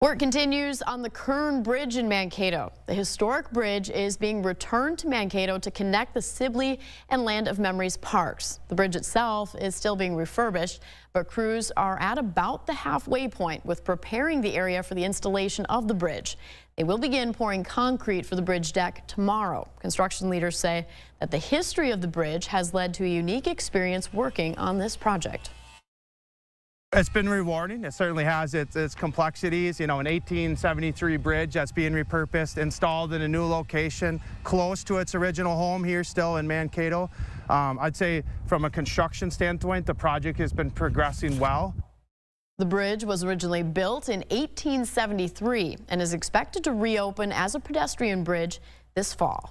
Work continues on the Kern Bridge in Mankato. The historic bridge is being returned to Mankato to connect the Sibley and Land of Memories parks. The bridge itself is still being refurbished, but crews are at about the halfway point with preparing the area for the installation of the bridge. They will begin pouring concrete for the bridge deck tomorrow. Construction leaders say that the history of the bridge has led to a unique experience working on this project. It's been rewarding. It certainly has its complexities. You know, an 1873 bridge that's being repurposed, installed in a new location, close to its original home here still in Mankato. I'd say from a construction standpoint, the project has been progressing well. The bridge was originally built in 1873 and is expected to reopen as a pedestrian bridge this fall.